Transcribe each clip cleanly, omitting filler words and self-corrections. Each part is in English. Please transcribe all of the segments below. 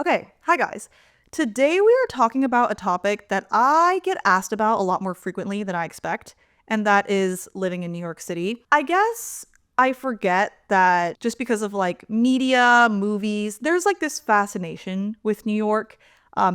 Okay, hi guys. Today we are talking about a topic that I get asked about a lot more frequently than I expect, and that is living in New York City. I guess I forget that just because of like media, movies, there's like this fascination with New York.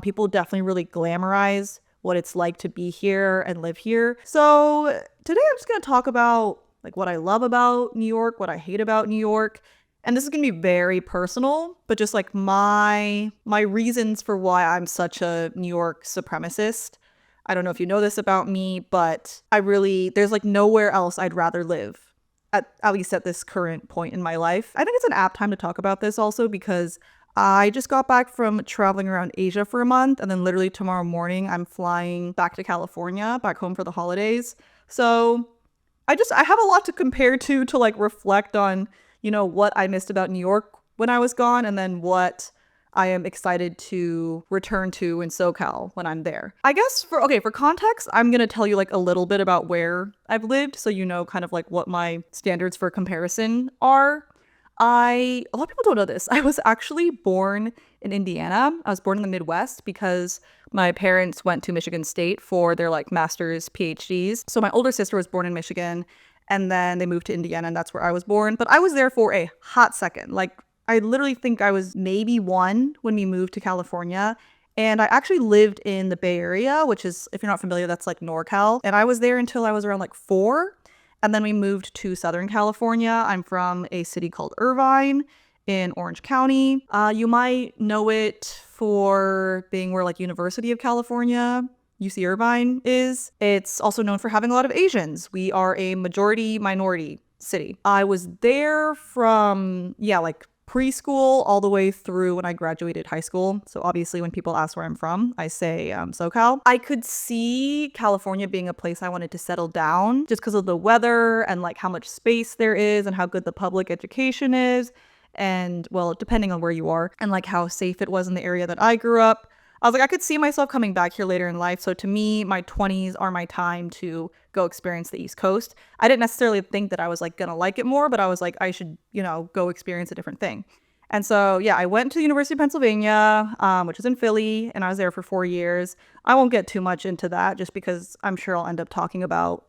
People definitely really glamorize what it's like to be here and live here. So today I'm just going to talk about like what I love about New York, what I hate about New York, and this is going to be very personal, but just like my reasons for why I'm such a New York supremacist. I don't know if you know this about me, but there's like nowhere else I'd rather live, at least at this current point in my life. I think it's an apt time to talk about this also because I just got back from traveling around Asia for a month, and then literally tomorrow morning I'm flying back to California, back home for the holidays. So I have a lot to compare to like reflect on, what I missed about New York when I was gone, and then what I am excited to return to in SoCal when I'm there. I guess for context, I'm going to tell you like a little bit about where I've lived so you know kind of like what my standards for comparison are. A lot of people don't know this. I was actually born in Indiana. I was born in the Midwest because my parents went to Michigan State for their like master's PhDs. So my older sister was born in Michigan and then they moved to Indiana and that's where I was born. But I was there for a hot second. Like I literally think I was maybe one when we moved to California. And I actually lived in the Bay Area, which is, if you're not familiar, that's like NorCal. And I was there until I was around like 4. And then we moved to Southern California. I'm from a city called Irvine in Orange County. You might know it for being where like University of California, UC Irvine is. It's also known for having a lot of Asians. We are a majority minority city. I was there from, like preschool all the way through when I graduated high school. So obviously when people ask where I'm from, I say SoCal. I could see California being a place I wanted to settle down just because of the weather and like how much space there is and how good the public education is. And well, depending on where you are and like how safe it was in the area that I grew up. I was like, I could see myself coming back here later in life. So to me, my 20s are my time to go experience the East Coast. I didn't necessarily think that I was like gonna like it more, but I was like, I should, go experience a different thing. And so, I went to the University of Pennsylvania, which is in Philly, and I was there for 4 years. I won't get too much into that just because I'm sure I'll end up talking about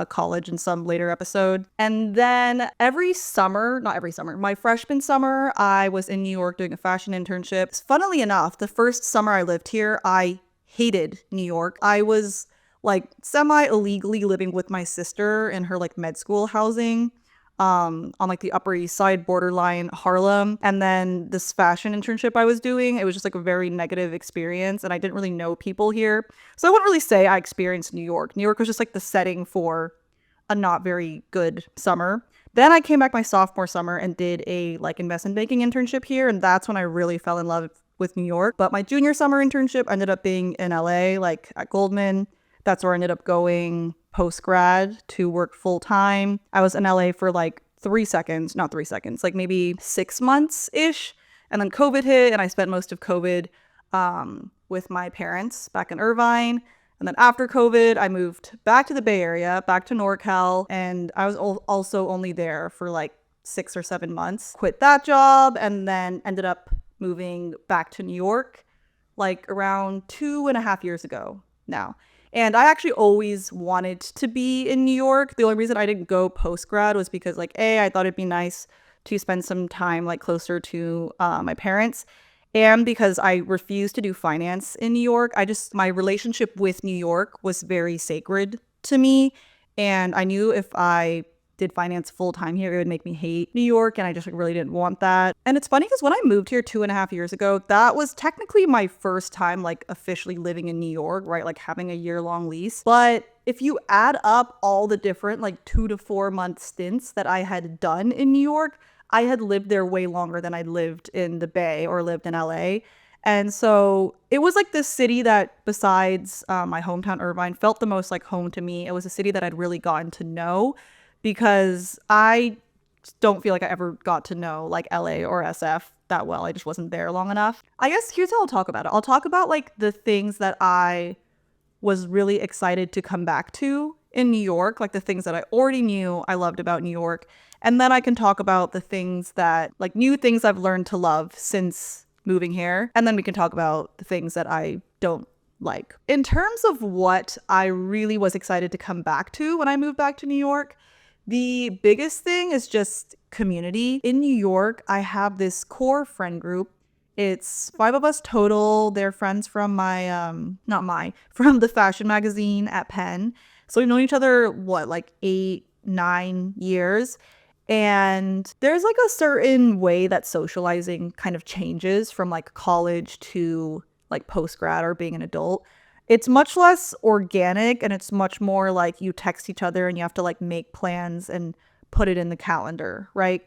college in some later episode. And then not every summer, my freshman summer, I was in New York doing a fashion internship. Funnily enough, the first summer I lived here, I hated New York. I was like semi-illegally living with my sister in her like med school housing on like the Upper East Side, borderline Harlem. And then this fashion internship I was doing, it was just like a very negative experience and I didn't really know people here. So I wouldn't really say I experienced New York. New York was just like the setting for a not very good summer. Then I came back my sophomore summer and did a like investment banking internship here, and that's when I really fell in love with New York. But my junior summer internship ended up being in LA, like at Goldman. That's where I ended up going post-grad to work full-time. I was in LA for like 3 seconds, not 3 seconds, like maybe 6 months-ish. And then COVID hit and I spent most of COVID with my parents back in Irvine. And then after COVID, I moved back to the Bay Area, back to NorCal. And I was also only there for like 6 or 7 months. Quit that job and then ended up moving back to New York like around 2.5 years ago now. And I actually always wanted to be in New York. The only reason I didn't go post-grad was because like, I thought it'd be nice to spend some time like closer to my parents. And because I refused to do finance in New York, my relationship with New York was very sacred to me. And I knew if I did finance full time here, it would make me hate New York. And I just really didn't want that. And it's funny because when I moved here 2.5 years ago, that was technically my first time like officially living in New York, right? Like having a year-long lease. But if you add up all the different like 2 to 4 month stints that I had done in New York, I had lived there way longer than I lived in the Bay or lived in LA. And so it was like this city that besides my hometown Irvine felt the most like home to me. It was a city that I'd really gotten to know because I don't feel like I ever got to know like LA or SF that well. I just wasn't there long enough. I guess here's how I'll talk about it. I'll talk about like the things that I was really excited to come back to in New York, like the things that I already knew I loved about New York. And then I can talk about the things that like new things I've learned to love since moving here. And then we can talk about the things that I don't like. In terms of what I really was excited to come back to when I moved back to New York, the biggest thing is just community. In New York, I have this core friend group. It's 5 of us total. They're friends from from the fashion magazine at Penn. So we've known each other, like 8, 9 years. And there's like a certain way that socializing kind of changes from like college to like post grad or being an adult. It's much less organic and it's much more like you text each other and you have to like make plans and put it in the calendar, right?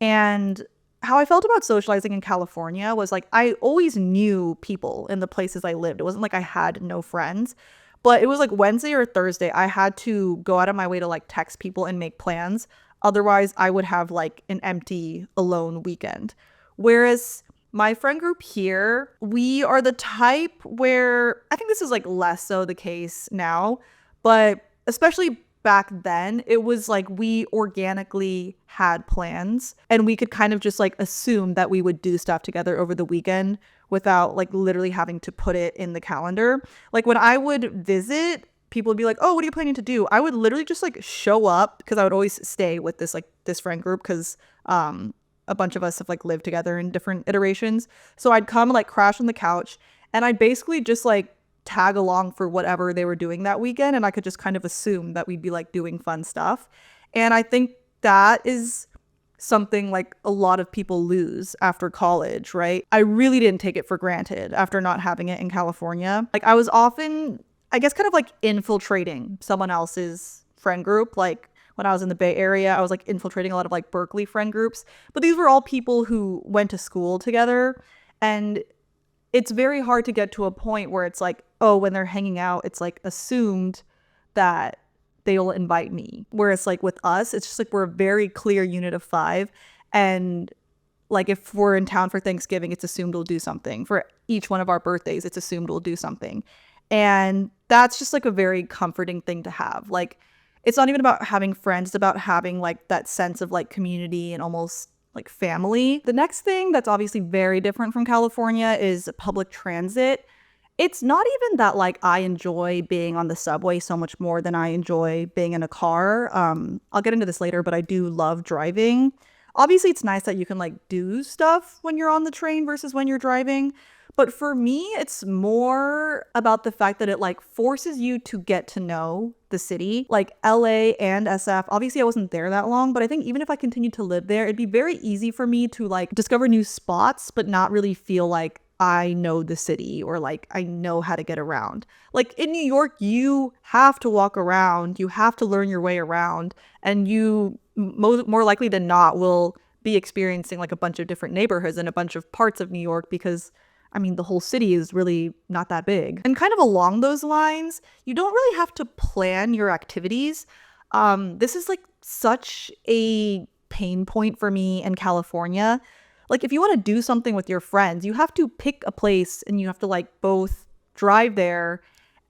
And how I felt about socializing in California was like I always knew people in the places I lived. It wasn't like I had no friends, but it was like Wednesday or Thursday I had to go out of my way to like text people and make plans. Otherwise, I would have like an empty, alone weekend. Whereas my friend group here, we are the type where I think this is like less so the case now, but especially back then, it was like we organically had plans and we could kind of just like assume that we would do stuff together over the weekend without like literally having to put it in the calendar. Like when I would visit, people would be like, oh, what are you planning to do? I would literally just like show up because I would always stay with this friend group because a bunch of us have like lived together in different iterations. So I'd come like crash on the couch and I'd basically just like tag along for whatever they were doing that weekend. And I could just kind of assume that we'd be like doing fun stuff. And I think that is something like a lot of people lose after college, right? I really didn't take it for granted after not having it in California. Like I was often, I guess, kind of like infiltrating someone else's friend group. Like when I was in the Bay Area, I was like infiltrating a lot of like Berkeley friend groups. But these were all people who went to school together. And it's very hard to get to a point where it's like, oh, when they're hanging out, it's like assumed that they'll invite me. Whereas like with us, it's just like we're a very clear unit of 5. And like if we're in town for Thanksgiving, it's assumed we'll do something. For each one of our birthdays, it's assumed we'll do something. And that's just like a very comforting thing to have. Like it's not even about having friends, it's about having like that sense of like community and almost like family. The next thing that's obviously very different from California is public transit. It's not even that like I enjoy being on the subway so much more than I enjoy being in a car. I'll get into this later, but I do love driving. Obviously, it's nice that you can like do stuff when you're on the train versus when you're driving. But for me, it's more about the fact that it like forces you to get to know the city, like LA and SF. Obviously, I wasn't there that long, but I think even if I continued to live there, it'd be very easy for me to like discover new spots, but not really feel like I know the city or like I know how to get around. Like in New York, you have to walk around, you have to learn your way around, and you more likely than not will be experiencing like a bunch of different neighborhoods and a bunch of parts of New York because I mean, the whole city is really not that big. And kind of along those lines, you don't really have to plan your activities. This is like such a pain point for me in California. Like if you want to do something with your friends, you have to pick a place and you have to like both drive there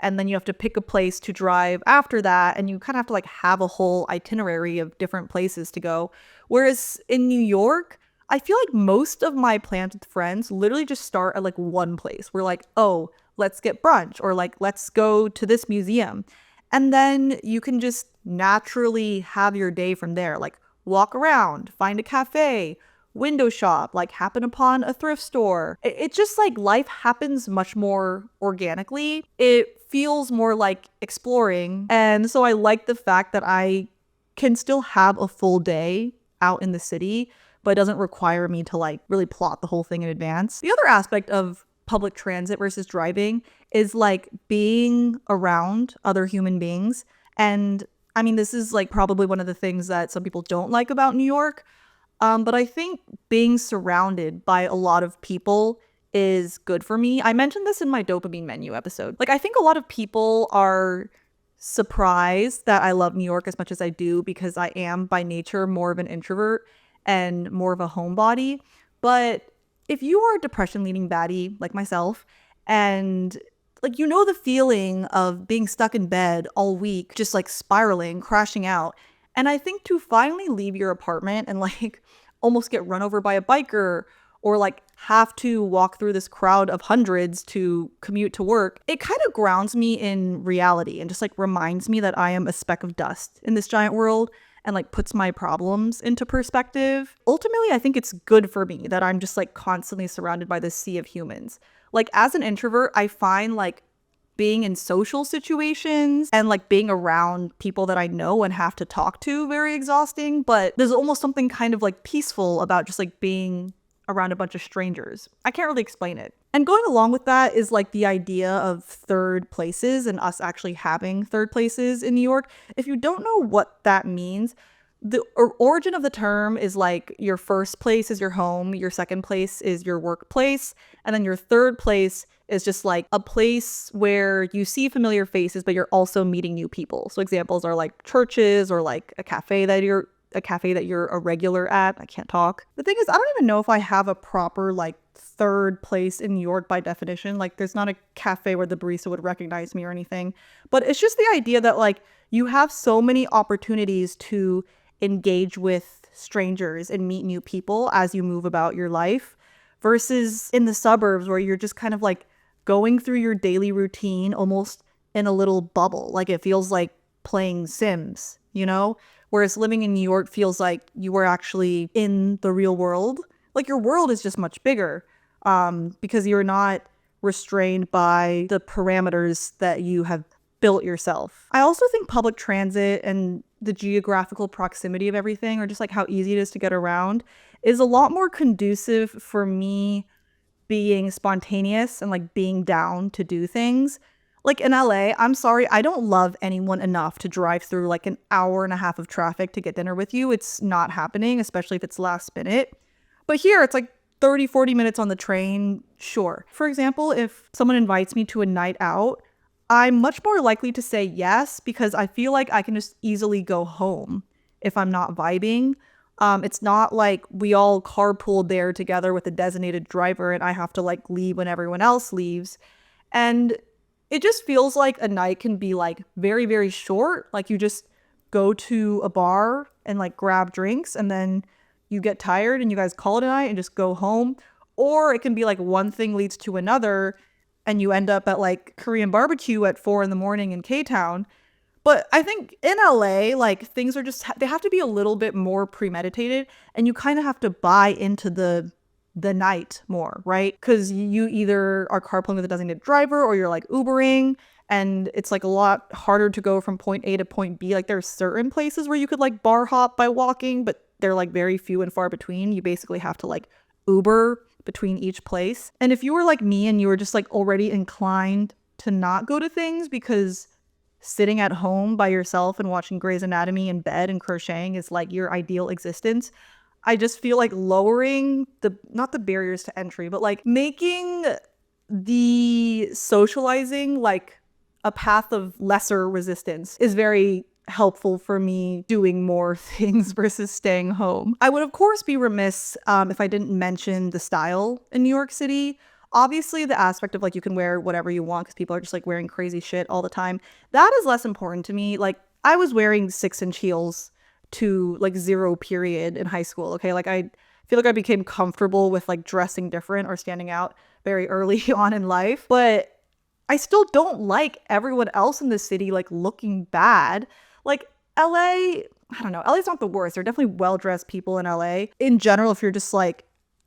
and then you have to pick a place to drive after that. And you kind of have to like have a whole itinerary of different places to go. Whereas in New York, I feel like most of my plans with friends literally just start at like one place. We're like, oh, let's get brunch or like, let's go to this museum. And then you can just naturally have your day from there. Like walk around, find a cafe, window shop, like happen upon a thrift store. It's just like life happens much more organically. It feels more like exploring. And so I like the fact that I can still have a full day out in the city, but it doesn't require me to like really plot the whole thing in advance. The other aspect of public transit versus driving is like being around other human beings. And I mean, this is like probably one of the things that some people don't like about New York. But I think being surrounded by a lot of people is good for me. I mentioned this in my dopamine menu episode. Like, I think a lot of people are surprised that I love New York as much as I do because I am by nature more of an introvert and more of a homebody. But if you are a depression leading baddie like myself and like, you know, the feeling of being stuck in bed all week, just like spiraling, crashing out. And I think to finally leave your apartment and like almost get run over by a biker or like have to walk through this crowd of hundreds to commute to work, it kind of grounds me in reality and just like reminds me that I am a speck of dust in this giant world and like puts my problems into perspective. Ultimately, I think it's good for me that I'm just like constantly surrounded by this sea of humans. Like as an introvert, I find like being in social situations and like being around people that I know and have to talk to very exhausting, but there's almost something kind of like peaceful about just like being around a bunch of strangers. I can't really explain it. And going along with that is like the idea of third places and us actually having third places in New York. If you don't know what that means, the origin of the term is like your first place is your home, your second place is your workplace, and then your third place is just like a place where you see familiar faces, but you're also meeting new people. So examples are like churches or like a cafe that you're a regular at. I can't talk. The thing is, I don't even know if I have a proper like third place in New York by definition. Like there's not a cafe where the barista would recognize me or anything, but it's just the idea that like you have so many opportunities to engage with strangers and meet new people as you move about your life versus in the suburbs where you're just kind of like going through your daily routine almost in a little bubble. Like it feels like playing Sims, you know? Whereas living in New York feels like you are actually in the real world. Like your world is just much bigger because you're not restrained by the parameters that you have built yourself. I also think public transit and the geographical proximity of everything, or just like how easy it is to get around, is a lot more conducive for me being spontaneous and like being down to do things. Like in LA, I'm sorry, I don't love anyone enough to drive through like an hour and a half of traffic to get dinner with you. It's not happening, especially if it's last minute. But here it's like 30, 40 minutes on the train, sure. For example, if someone invites me to a night out, I'm much more likely to say yes because I feel like I can just easily go home if I'm not vibing. It's not like we all carpooled there together with a designated driver and I have to like leave when everyone else leaves. And it just feels like a night can be like very, very short. Like you just go to a bar and like grab drinks and then you get tired and you guys call it a night and just go home. Or it can be like one thing leads to another and you end up at like Korean barbecue at 4 a.m. in K-Town. But I think in LA, like things are just, they have to be a little bit more premeditated and you kind of have to buy into the night more, right? Because you either are carpooling with a designated driver or you're like Ubering and it's like a lot harder to go from point A to point B. Like there's certain places where you could like bar hop by walking, but they're like very few and far between. You basically have to like Uber between each place. And if you were like me and you were just like already inclined to not go to things because sitting at home by yourself and watching Grey's Anatomy in bed and crocheting is like your ideal existence, I just feel like lowering not the barriers to entry, but like making the socializing like a path of lesser resistance is very helpful for me doing more things versus staying home. I would of course be remiss if I didn't mention the style in New York City. Obviously the aspect of like you can wear whatever you want because people are just like wearing crazy shit all the time. That is less important to me. Like I was wearing 6-inch heels to like 0 period in high school. Okay. Like I feel like I became comfortable with like dressing different or standing out very early on in life, but I still don't like everyone else in the city like looking bad. Like LA, I don't know. LA's not the worst. There are definitely well-dressed people in LA. In general, if you're just like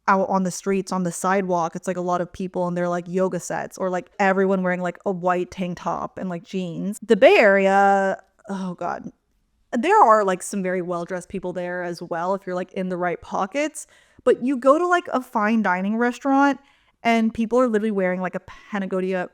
out on the streets, on the sidewalk, it's like a lot of people and they're like yoga sets or like everyone wearing like a white tank top and like jeans. The Bay Area, oh God, there are like some very well-dressed people there as well if you're like in the right pockets. But you go to like a fine dining restaurant and people are literally wearing like a Patagonia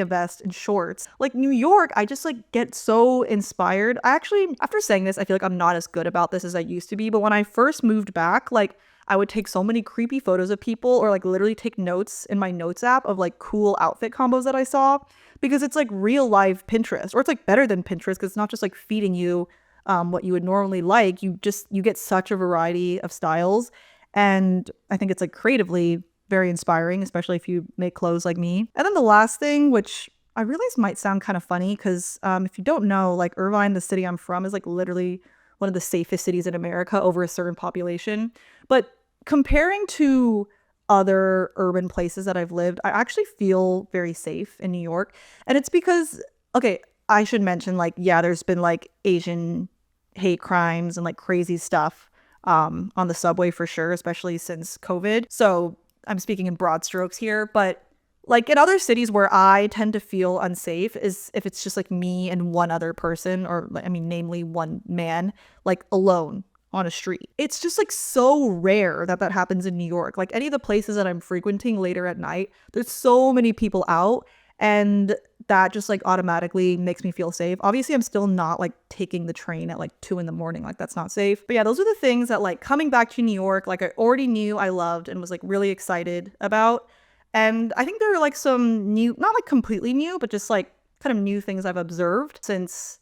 vest and shorts. Like New York, I just like get so inspired. I actually, after saying this, I feel like I'm not as good about this as I used to be. But when I first moved back, like I would take so many creepy photos of people or like literally take notes in my notes app of like cool outfit combos that I saw because it's like real life Pinterest, or it's like better than Pinterest because it's not just like feeding you what you would normally like. You get such a variety of styles. And I think it's like creatively very inspiring, especially if you make clothes like me. And then the last thing, which I realize might sound kind of funny because if you don't know, like Irvine, the city I'm from, is like literally one of the safest cities in America over a certain population. But comparing to other urban places that I've lived, I actually feel very safe in New York. And it's because, okay, I should mention, like, yeah, there's been like Asian hate crimes and like crazy stuff on the subway for sure, especially since COVID. So I'm speaking in broad strokes here, but like in other cities where I tend to feel unsafe is if it's just like me and one other person, or I mean, namely one man, like alone on a street. It's just like so rare that that happens in New York. Like any of the places that I'm frequenting later at night, there's so many people out, and that just like automatically makes me feel safe. Obviously, I'm still not like taking the train at like 2 in the morning. Like that's not safe. But yeah, those are the things that like coming back to New York, like I already knew I loved and was like really excited about. And I think there are like some new, not like completely new, but just like kind of new things I've observed since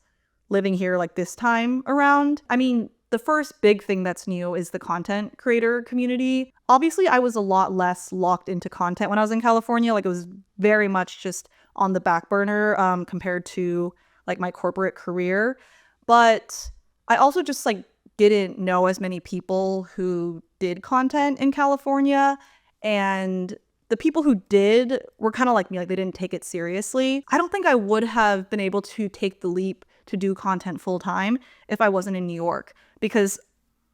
living here like this time around. I mean, the first big thing that's new is the content creator community. Obviously, I was a lot less locked into content when I was in California. Like it was very much just on the back burner compared to like my corporate career. But I also just like didn't know as many people who did content in California. And the people who did were kind of like me, like they didn't take it seriously. I don't think I would have been able to take the leap to do content full time if I wasn't in New York, because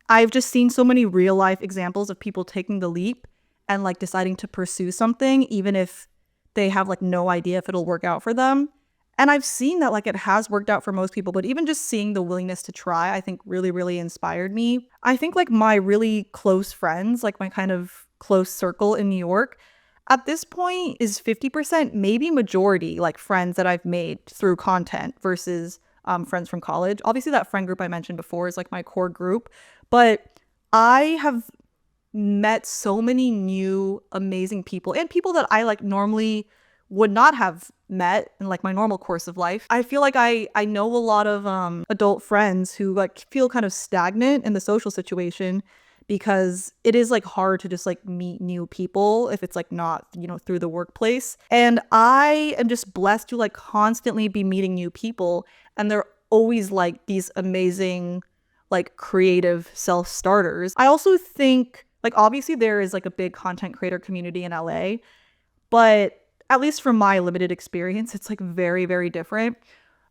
I've just seen so many real life examples of people taking the leap and like deciding to pursue something, even if they have like no idea if it'll work out for them. And I've seen that like it has worked out for most people, but even just seeing the willingness to try, I think really, really inspired me. I think like my really close friends, like my kind of close circle in New York, at this point is 50%, maybe majority, like friends that I've made through content versus friends from college. Obviously, that friend group I mentioned before is like my core group, but I have met so many new amazing people and people that I like normally would not have met in like my normal course of life. I feel like I know a lot of adult friends who like feel kind of stagnant in the social situation because it is like hard to just like meet new people if it's like not, you know, through the workplace. And I am just blessed to like constantly be meeting new people, and they're always like these amazing like creative self-starters. I also think like obviously there is like a big content creator community in LA, but at least from my limited experience, it's like very, very different.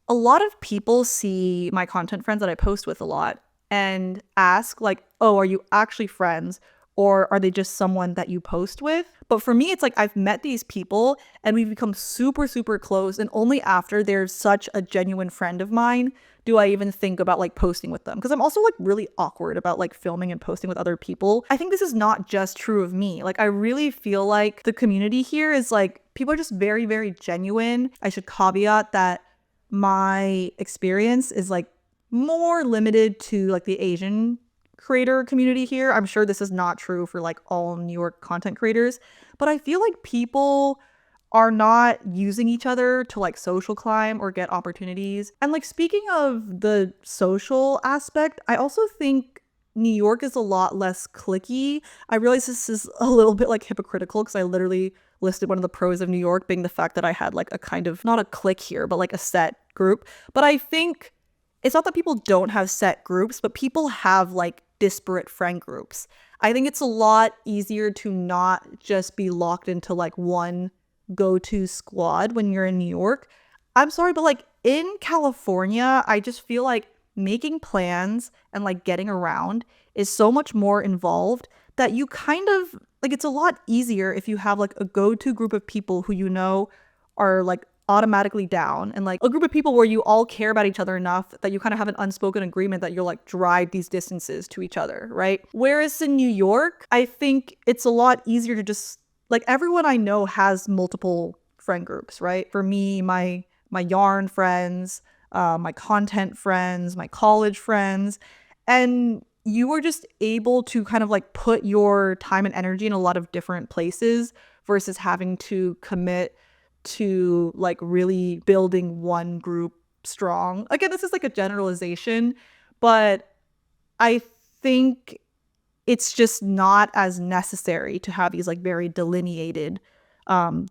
A lot of people see my content friends that I post with a lot and ask like, oh, are you actually friends? Or are they just someone that you post with? But for me, it's like I've met these people and we've become super, super close. And only after they're such a genuine friend of mine do I even think about like posting with them. Because I'm also like really awkward about like filming and posting with other people. I think this is not just true of me. Like I really feel like the community here is like people are just very, very genuine. I should caveat that my experience is like more limited to like the Asian creator community here. I'm sure this is not true for like all New York content creators, but I feel like people are not using each other to like social climb or get opportunities. And like speaking of the social aspect, I also think New York is a lot less cliquey. I realize this is a little bit like hypocritical because I literally listed one of the pros of New York being the fact that I had like a kind of not a clique here, but like a set group. But I think it's not that people don't have set groups, but people have like disparate friend groups. I think it's a lot easier to not just be locked into like one go-to squad when you're in New York. I'm sorry, but like in California, I just feel like making plans and like getting around is so much more involved that you kind of like it's a lot easier if you have like a go-to group of people who you know are like automatically down, and like a group of people where you all care about each other enough that you kind of have an unspoken agreement that you'll like drive these distances to each other, right? Whereas in New York, I think it's a lot easier to just like everyone I know has multiple friend groups, right? For me, my yarn friends, my content friends, my college friends, and you are just able to kind of like put your time and energy in a lot of different places versus having to commit to like really building one group strong. Again, this is like a generalization, but I think it's just not as necessary to have these like very delineated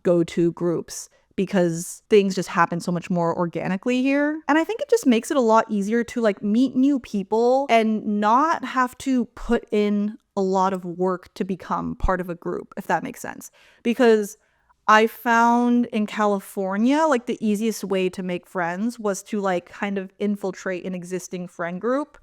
go-to groups because things just happen so much more organically here. And I think it just makes it a lot easier to like meet new people and not have to put in a lot of work to become part of a group, if that makes sense. Because I found in California, like the easiest way to make friends was to like kind of infiltrate an existing friend group.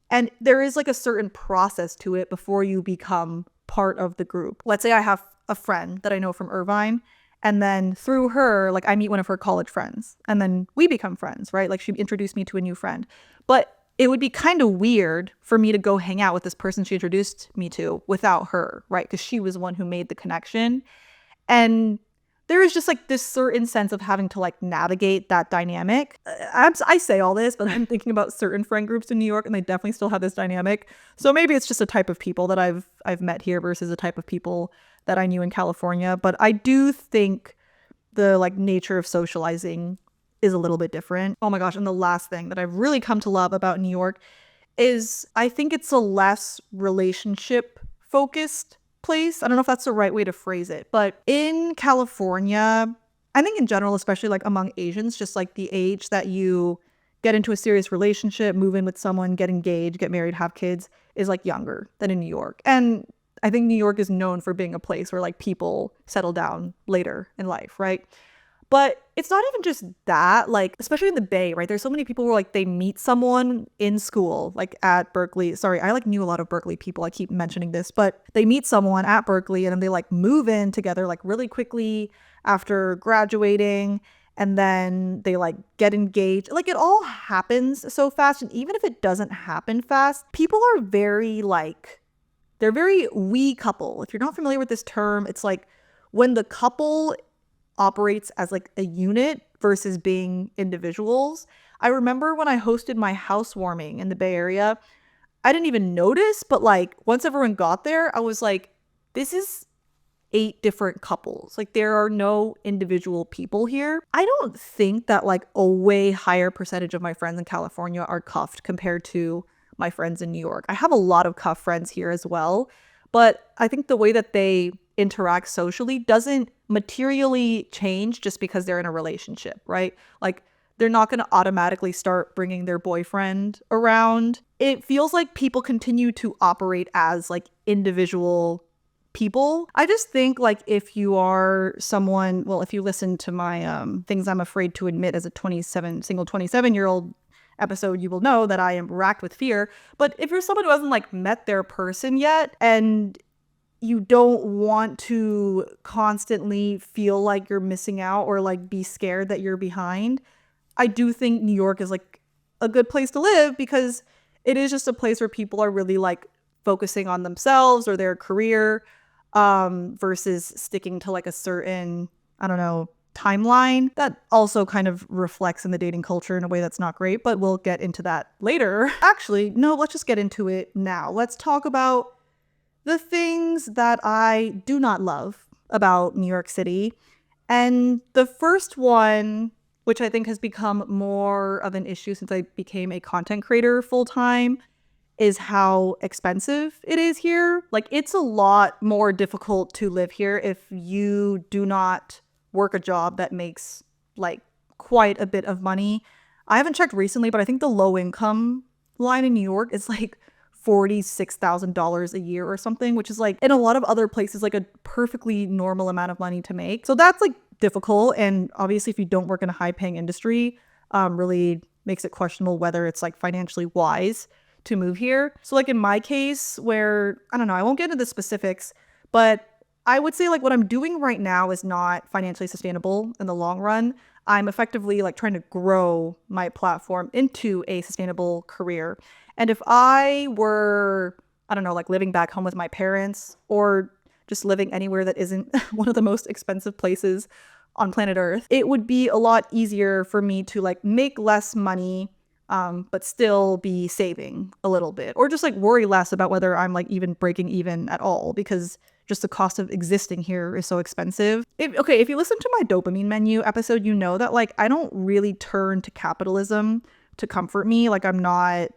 And there is like a certain process to it before you become part of the group. Let's say I have a friend that I know from Irvine, and then through her, like I meet one of her college friends, and then we become friends, right? Like she introduced me to a new friend. But it would be kind of weird for me to go hang out with this person she introduced me to without her, right? Because she was the one who made the connection. And there is just like this certain sense of having to like navigate that dynamic. I say all this, but I'm thinking about certain friend groups in New York, and they definitely still have this dynamic. So maybe it's just a type of people that I've met here versus a type of people that I knew in California. But I do think the like nature of socializing is a little bit different. Oh my gosh, and the last thing that I've really come to love about New York is I think it's a less relationship focused place. I don't know if that's the right way to phrase it, but in California, I think in general, especially like among Asians, just like the age that you get into a serious relationship, move in with someone, get engaged, get married, have kids is like younger than in New York. And I think New York is known for being a place where like people settle down later in life, right? But it's not even just that, like, especially in the Bay, right? There's so many people where like they meet someone in school, like at Berkeley. Sorry, I like knew a lot of Berkeley people. I keep mentioning this, but they meet someone at Berkeley and then they like move in together like really quickly after graduating. And then they like get engaged. Like it all happens so fast. And even if it doesn't happen fast, people are very like, they're very we couple. If you're not familiar with this term, it's like when the couple operates as like a unit versus being individuals. I remember when I hosted my housewarming in the Bay Area, I didn't even notice, but like once everyone got there, I was like, this is 8 different couples. Like there are no individual people here. I don't think that like a way higher percentage of my friends in California are cuffed compared to my friends in New York. I have a lot of cuff friends here as well, but I think the way that they interact socially doesn't materially change just because they're in a relationship, right? Like they're not going to automatically start bringing their boyfriend around. It feels like people continue to operate as like individual people. I just think like if you are someone, well, if you listen to my things I'm afraid to admit as a 27-year-old episode, you will know that I am racked with fear. But if you're someone who hasn't like met their person yet and you don't want to constantly feel like you're missing out or like be scared that you're behind, I do think New York is like a good place to live because it is just a place where people are really like focusing on themselves or their career versus sticking to like a certain, I don't know, timeline. That also kind of reflects in the dating culture in a way that's not great, but we'll get into that later. Actually, no, let's just get into it now. Let's talk about the things that I do not love about New York City. And the first one, which I think has become more of an issue since I became a content creator full time, is how expensive it is here. Like it's a lot more difficult to live here if you do not work a job that makes like quite a bit of money. I haven't checked recently, but I think the low income line in New York is like $46,000 a year or something, which is like in a lot of other places like a perfectly normal amount of money to make. So that's like difficult, and obviously if you don't work in a high paying industry, really makes it questionable whether it's like financially wise to move here. So like in my case, where I don't know, I won't get into the specifics, but I would say like what I'm doing right now is not financially sustainable in the long run. I'm effectively like trying to grow my platform into a sustainable career. And if I were, I don't know, like living back home with my parents or just living anywhere that isn't one of the most expensive places on planet Earth, it would be a lot easier for me to like make less money, but still be saving a little bit, or just like worry less about whether I'm like even breaking even at all, because just the cost of existing here is so expensive. If you listen to my dopamine menu episode, you know that like I don't really turn to capitalism to comfort me. Like I'm not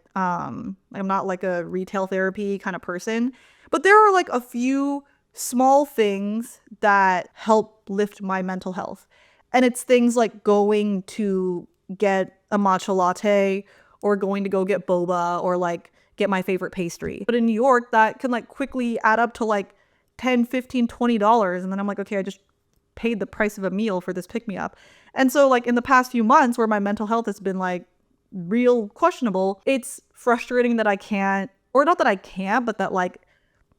like a retail therapy kind of person, but there are like a few small things that help lift my mental health. And it's things like going to get a matcha latte or going to go get boba or like get my favorite pastry. But in New York, that can like quickly add up to like 10, 15, $20. And then I'm like, okay, I just paid the price of a meal for this pick me up. And so like in the past few months where my mental health has been like real questionable, it's frustrating that I can't, or not that I can't, but that like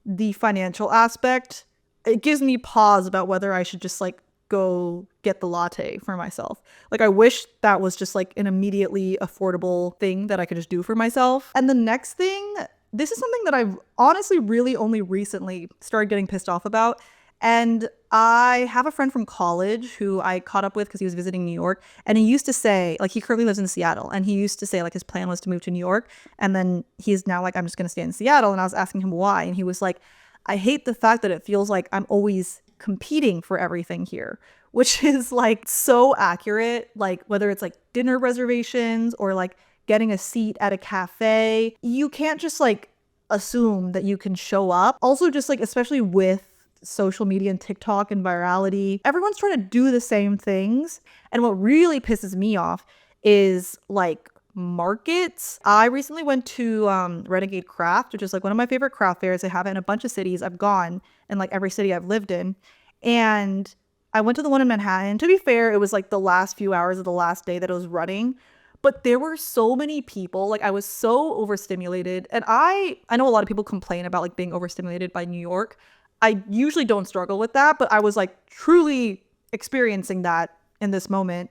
the financial aspect, it gives me pause about whether I should just like go get the latte for myself. Like I wish that was just like an immediately affordable thing that I could just do for myself. And the next thing, this is something that I've honestly really only recently started getting pissed off about. And I have a friend from college who I caught up with because he was visiting New York. And he used to say, like, he currently lives in Seattle. And he used to say, like, his plan was to move to New York. And then he's now like, I'm just going to stay in Seattle. And I was asking him why. And he was like, I hate the fact that it feels like I'm always competing for everything here, which is like so accurate. Like, whether it's like dinner reservations or like getting a seat at a cafe, you can't just like assume that you can show up. Also, just like, especially with social media and TikTok and virality, everyone's trying to do the same things. And what really pisses me off is like markets. I recently went to Renegade Craft, which is like one of my favorite craft fairs. They have it in a bunch of cities. I've gone in like every city I've lived in. And I went to the one in Manhattan. To be fair, it was like the last few hours of the last day that it was running. But there were so many people. Like I was so overstimulated. And I know a lot of people complain about like being overstimulated by New York. I usually don't struggle with that, but I was like truly experiencing that in this moment.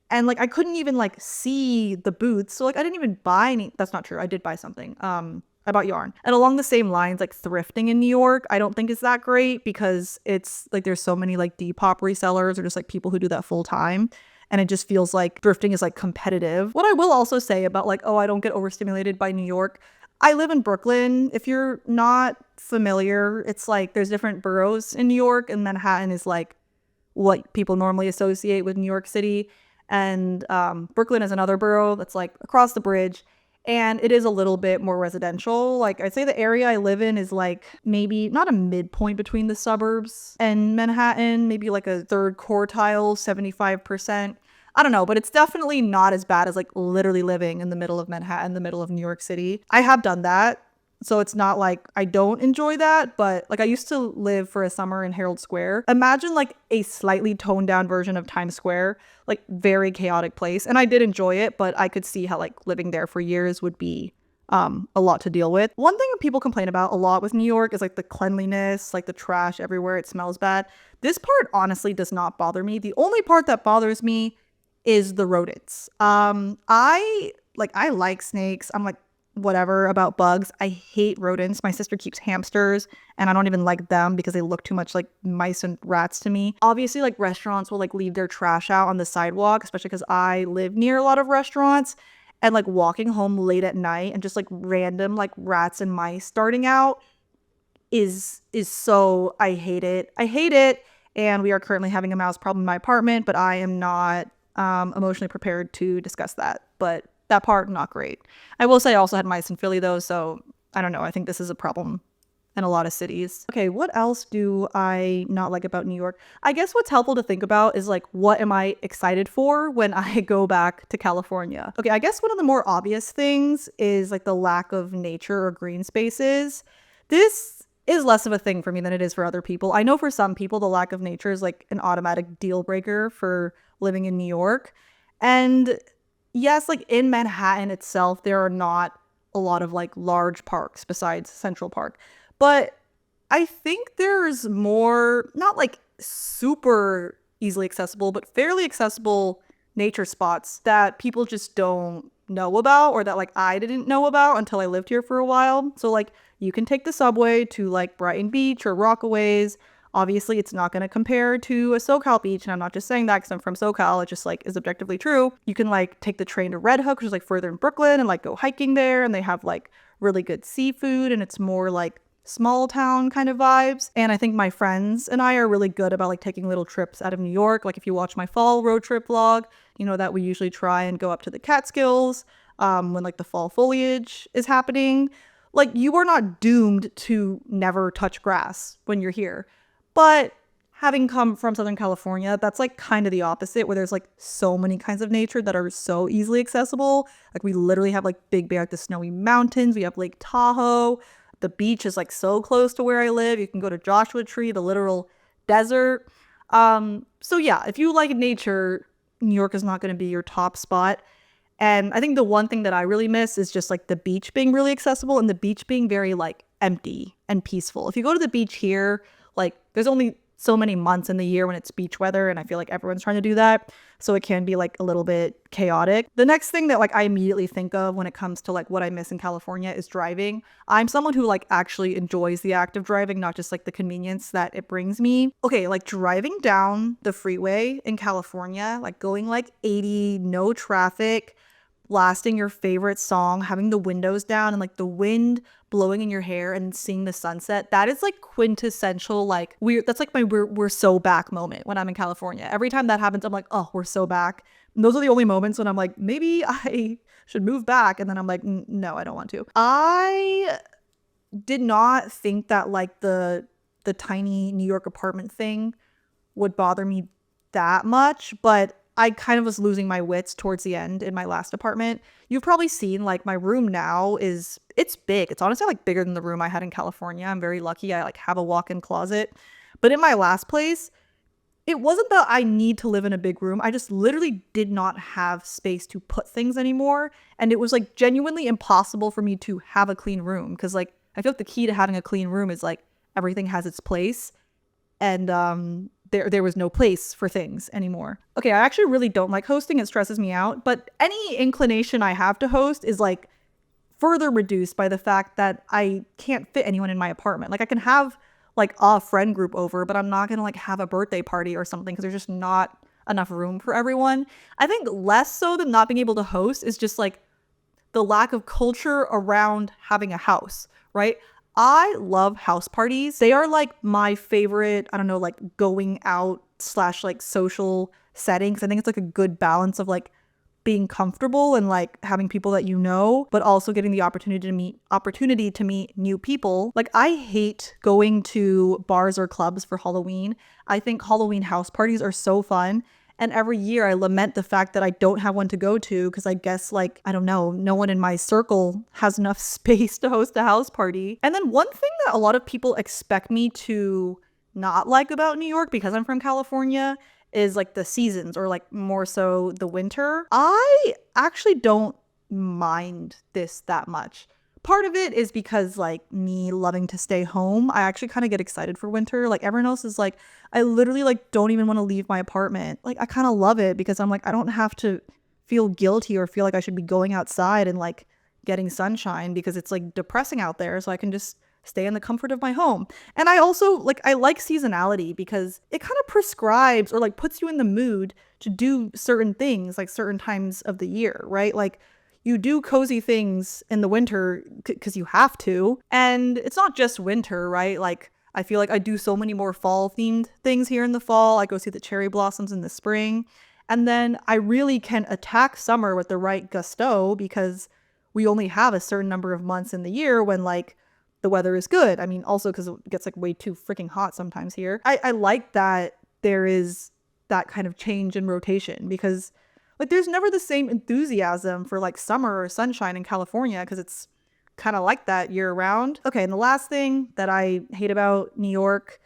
And like I couldn't even like see the booths. So like I didn't even buy any. That's not true. I did buy something. I bought yarn. And along the same lines, like thrifting in New York, I don't think is that great because it's like there's so many like Depop resellers or just like people who do that full time. And it just feels like thrifting is like competitive. What I will also say about like, oh, I don't get overstimulated by New York. I live in Brooklyn. If you're not familiar, it's like there's different boroughs in New York, and Manhattan is like what people normally associate with New York City. And Brooklyn is another borough that's like across the bridge. And it is a little bit more residential. Like I'd say the area I live in is like maybe not a midpoint between the suburbs and Manhattan, maybe like a third quartile, 75%. I don't know, but it's definitely not as bad as like literally living in the middle of Manhattan, the middle of New York City. I have done that. So it's not like I don't enjoy that, but like I used to live for a summer in Herald Square. Imagine like a slightly toned down version of Times Square, like very chaotic place. And I did enjoy it, but I could see how like living there for years would be a lot to deal with. One thing that people complain about a lot with New York is like the cleanliness, like the trash everywhere. It smells bad. This part honestly does not bother me. The only part that bothers me is the rodents. I like snakes. I'm like whatever about bugs. I hate rodents. My sister keeps hamsters and I don't even like them because they look too much like mice and rats to me. Obviously, like restaurants will like leave their trash out on the sidewalk, especially because I live near a lot of restaurants, and like walking home late at night and just like random like rats and mice starting out is so, I hate it. I hate it. And we are currently having a mouse problem in my apartment, but I am not emotionally prepared to discuss that. But that part, not great. I will say I also had mice in Philly though, so I don't know. I think this is a problem in a lot of cities. Okay, what else do I not like about New York? I guess what's helpful to think about is like, what am I excited for when I go back to California? Okay, I guess one of the more obvious things is like the lack of nature or green spaces. This is less of a thing for me than it is for other people. I know for some people, the lack of nature is like an automatic deal breaker for living in New York. And yes, like in Manhattan itself, there are not a lot of like large parks besides Central Park. But I think there's more, not like super easily accessible, but fairly accessible nature spots that people just don't know about, or that like I didn't know about until I lived here for a while. So like you can take the subway to like Brighton Beach or Rockaways. Obviously, it's not going to compare to a SoCal beach, and I'm not just saying that because I'm from SoCal. It just like is objectively true. You can like take the train to Red Hook, which is like further in Brooklyn, and like go hiking there, and they have like really good seafood, and it's more like small town kind of vibes. And I think my friends and I are really good about like taking little trips out of New York. Like if you watch my fall road trip vlog, you know that we usually try and go up to the Catskills when like the fall foliage is happening. Like you are not doomed to never touch grass when you're here. But having come from Southern California, that's like kind of the opposite, where there's like so many kinds of nature that are so easily accessible. Like we literally have like Big Bear, like the snowy mountains. We have Lake Tahoe. The beach is like so close to where I live. You can go to Joshua Tree, the literal desert. So yeah, if you like nature, New York is not going to be your top spot. And I think the one thing that I really miss is just like the beach being really accessible and the beach being very like empty and peaceful. If you go to the beach here, like there's only so many months in the year when it's beach weather, and I feel like everyone's trying to do that. So it can be like a little bit chaotic. The next thing that like I immediately think of when it comes to like what I miss in California is driving. I'm someone who like actually enjoys the act of driving, not just like the convenience that it brings me. Okay, like driving down the freeway in California, like going like 80, no traffic, blasting your favorite song, having the windows down and like the wind blowing in your hair and seeing the sunset. That is like quintessential, like that's like my we're so back moment when I'm in California. Every time that happens, I'm like, oh, we're so back. And those are the only moments when I'm like, maybe I should move back. And then I'm like, no, I don't want to. I did not think that like the tiny New York apartment thing would bother me that much, but I kind of was losing my wits towards the end in my last apartment. You've probably seen like my room now it's big. It's honestly like bigger than the room I had in California. I'm very lucky. I like have a walk-in closet. But in my last place, it wasn't that I need to live in a big room. I just literally did not have space to put things anymore. And it was like genuinely impossible for me to have a clean room. Cause like I feel like the key to having a clean room is like everything has its place. And there was no place for things anymore. Okay, I actually really don't like hosting. It stresses me out. But any inclination I have to host is like further reduced by the fact that I can't fit anyone in my apartment. Like I can have like a friend group over, but I'm not gonna like have a birthday party or something because there's just not enough room for everyone. I think less so than not being able to host is just like the lack of culture around having a house, right? I love house parties. They are like my favorite, I don't know, like going out slash like social settings. I think it's like a good balance of like being comfortable and like having people that you know, but also getting the opportunity to meet new people. Like I hate going to bars or clubs for Halloween. I think Halloween house parties are so fun. And every year I lament the fact that I don't have one to go to because I guess like, I don't know, no one in my circle has enough space to host a house party. And then one thing that a lot of people expect me to not like about New York because I'm from California is like the seasons or like more so the winter. I actually don't mind this that much. Part of it is because like me loving to stay home, I actually kind of get excited for winter. Like everyone else is like, I literally like don't even want to leave my apartment. Like I kind of love it because I'm like, I don't have to feel guilty or feel like I should be going outside and like getting sunshine because it's like depressing out there. So I can just stay in the comfort of my home. And I also like, I like seasonality because it kind of prescribes or like puts you in the mood to do certain things like certain times of the year, right? Like you do cozy things in the winter because you have to. And it's not just winter, right? Like I feel like I do so many more fall themed things here in the fall. I go see the cherry blossoms in the spring. And then I really can attack summer with the right gusto because we only have a certain number of months in the year when like the weather is good. I mean, also because it gets like way too freaking hot sometimes here. I like that there is that kind of change in rotation because like there's never the same enthusiasm for like summer or sunshine in California because it's kind of like that year round. Okay, and the last thing that I hate about New York,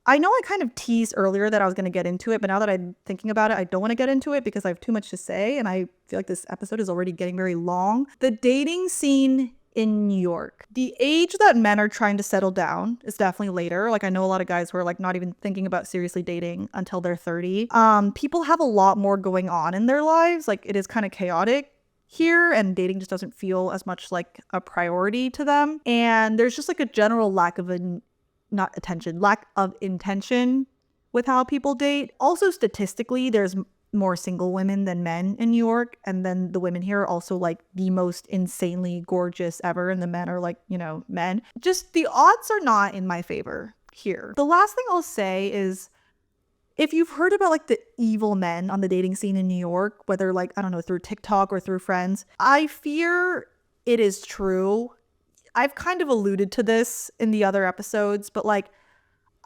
I know I kind of teased earlier that I was going to get into it, but now that I'm thinking about it, I don't want to get into it because I have too much to say and I feel like this episode is already getting very long. The dating scene in New York. The age that men are trying to settle down is definitely later. Like I know a lot of guys who are like not even thinking about seriously dating until they're 30. People have a lot more going on in their lives. Like it is kind of chaotic here and dating just doesn't feel as much like a priority to them. And there's just like a general lack of lack of intention with how people date. Also statistically, there's more single women than men in New York, and then the women here are also like the most insanely gorgeous ever, and the men are like, you know, men. Just the odds are not in my favor here. The last thing I'll say is if you've heard about like the evil men on the dating scene in New York, whether like, I don't know, through TikTok or through friends, I fear it is true. I've kind of alluded to this in the other episodes, but like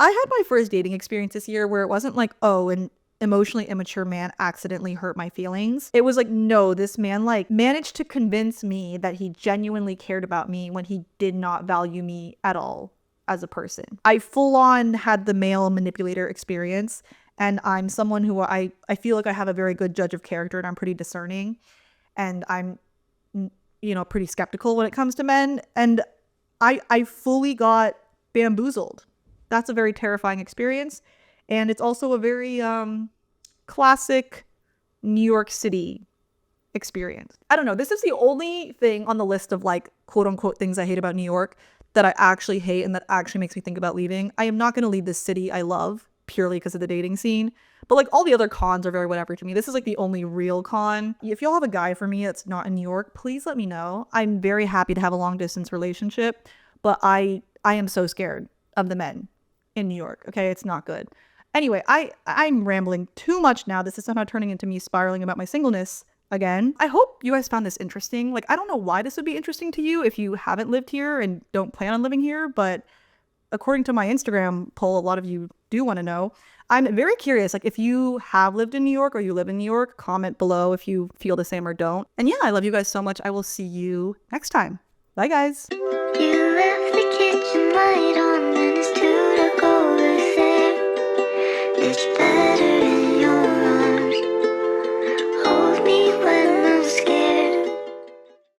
I had my first dating experience this year where it wasn't like, oh, an emotionally immature man accidentally hurt my feelings. It was like, no, this man like managed to convince me that he genuinely cared about me when he did not value me at all as a person. I full on had the male manipulator experience, and I'm someone who I feel like I have a very good judge of character, and I'm pretty discerning, and I'm pretty skeptical when it comes to men, and I fully got bamboozled. That's a very terrifying experience, and it's also a very classic New York City experience. I don't know. This is the only thing on the list of like quote unquote things I hate about New York that I actually hate and that actually makes me think about leaving. I am not going to leave this city I love purely because of the dating scene. But like all the other cons are very whatever to me. This is like the only real con. If y'all have a guy for me that's not in New York, please let me know. I'm very happy to have a long distance relationship, but I am so scared of the men in New York. Okay, it's not good. Anyway, I'm rambling too much now. This is somehow turning into me spiraling about my singleness again. I hope you guys found this interesting. Like, I don't know why this would be interesting to you if you haven't lived here and don't plan on living here, but according to my Instagram poll, a lot of you do want to know. I'm very curious, like if you have lived in New York or you live in New York, comment below if you feel the same or don't. And yeah, I love you guys so much. I will see you next time. Bye, guys.